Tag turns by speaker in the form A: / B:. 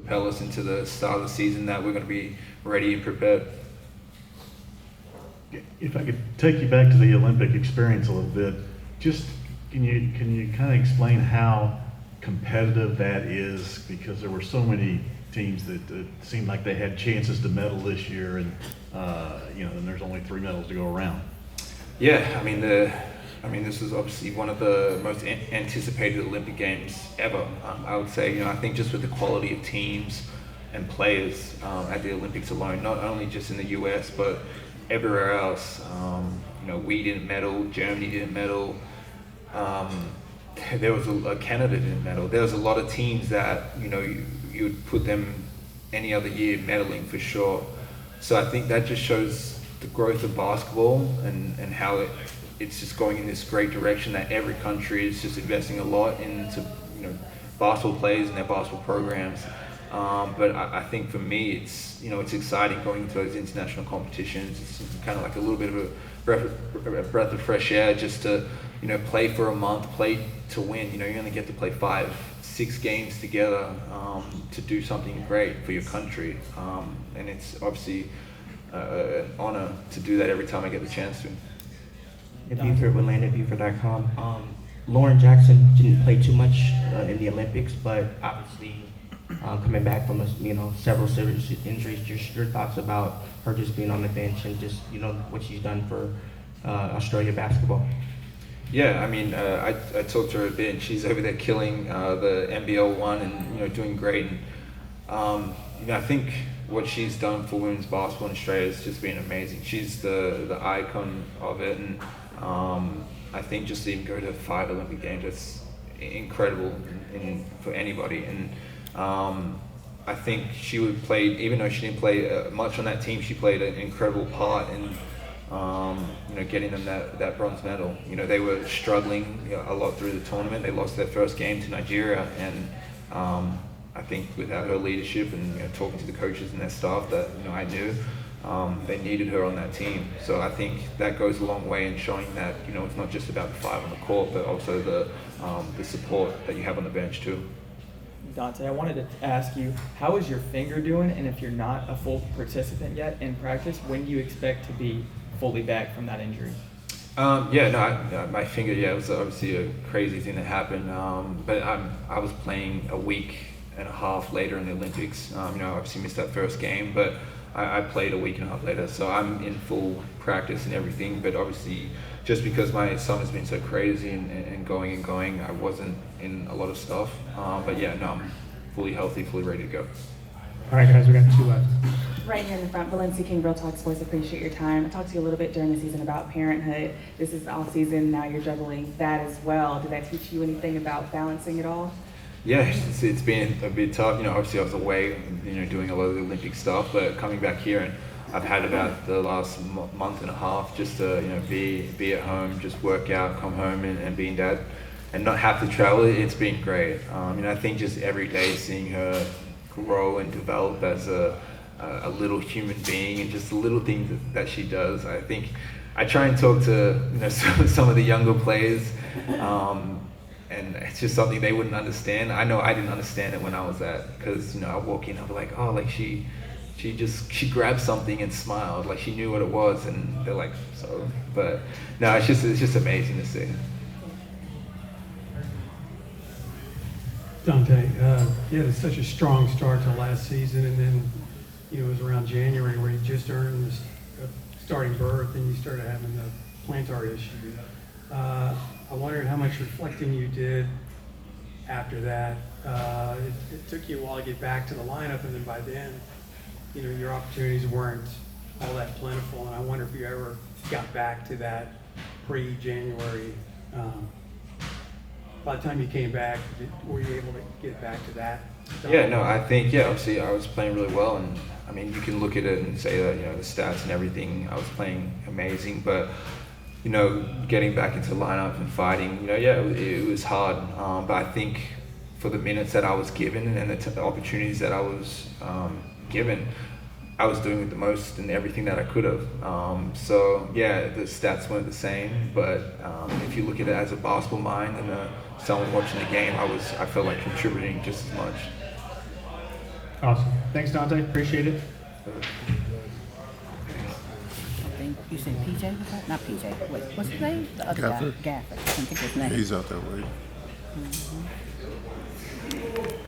A: propel us into the start of the season that we're going to be ready and prepared.
B: If I could take you back to the Olympic experience a little bit, just can you kind of explain how competitive that is? Because there were so many teams that seemed like they had chances to medal this year, and and there's only 3 medals to go around.
A: Yeah, I mean this is obviously one of the most anticipated Olympic Games ever. I would say, I think just with the quality of teams and players at the Olympics alone, not only just in the U.S. but everywhere else. We didn't medal, Germany didn't medal. There was Canada didn't medal. There was a lot of teams that you'd put them any other year medaling for sure. So I think that just shows the growth of basketball and how it's just going in this great direction, that every country is just investing a lot into basketball players and their basketball programs. But I think for me, it's exciting going into those international competitions. It's kind of like a little bit of a breath of fresh air, just to play for a month, play to win. You're going to get to play 5-6 games together to do something great for your country, and it's obviously an honor to do that every time I get the chance to.
C: Buford with LandonBuford.com. Lauren Jackson didn't play too much in the Olympics, but obviously coming back from several serious injuries. Just your thoughts about her just being on the bench and just what she's done for Australia basketball.
A: Yeah, I mean, I talked to her a bit, and she's over there killing the NBL one and doing great. And I think what she's done for women's basketball in Australia has just been amazing. She's the icon of it, and I think just to even go to 5 Olympic Games, that's incredible for anybody. And I think she would play, even though she didn't play much on that team, she played an incredible part in getting them that bronze medal. They were struggling a lot through the tournament. They lost their first game to Nigeria, and I think without her leadership and talking to the coaches and their staff that I knew, they needed her on that team. So I think that goes a long way in showing that it's not just about the 5 on the court, but also the support that you have on the bench too.
D: Dante, I wanted to ask you, how is your finger doing? And if you're not a full participant yet in practice, when do you expect to be fully back from that injury?
A: My finger, it was obviously a crazy thing that happened. But I was playing a week and a half later in the Olympics. I obviously missed that first game, but I played a week and a half later. So I'm in full practice and everything, but obviously just because my summer's been so crazy and going, I wasn't in a lot of stuff. But I'm fully healthy, fully ready to go.
E: All right, guys, we got 2 left.
F: Right here in the front, Valencia King, Real Talk Sports. Appreciate your time. I talked to you a little bit during the season about parenthood. This is off season. Now you're juggling that as well. Did that teach you anything about balancing it all?
A: Yeah, it's been a bit tough. Obviously I was away, doing a lot of the Olympic stuff, but coming back here, and I've had about the last month and a half just to, be at home, just work out, come home and being dad, and not have to travel. It's been great. I think just every day seeing her grow and develop as a little human being, and just the little things that she does. I think I try and talk to some of the younger players, and it's just something they wouldn't understand. I know I didn't understand it when I was at, because I walk in, I'll be like, oh, like she grabbed something and smiled, like she knew what it was, and they're like, so. But no, it's just amazing to see.
E: Dante, you had such a strong start to last season, and then it was around January where you just earned this starting berth, and you started having the plantar issue. I wondered how much reflecting you did after that. It took you a while to get back to the lineup, and then by then, your opportunities weren't all that plentiful, and I wonder if you ever got back to that pre-January. By the time you came back, were you able to get back to that?
A: Yeah, no, I think, obviously I was playing really well, and I mean, you can look at it and say that, the stats and everything, I was playing amazing, but, getting back into the lineup and fighting, it was hard, but I think for the minutes that I was given and the opportunities that I was given, I was doing it the most and everything that I could have. So yeah, the stats weren't the same, but if you look at it as a basketball mind and someone watching the game, I felt like contributing just as much.
G: Awesome. Thanks, Dante. Appreciate it.
H: I think you said PJ was that? Not PJ. Wait, what's his name? The other
I: Gafford.
H: guy. Gafford. I can't think of his name.
I: He's out that way.
H: Mhm.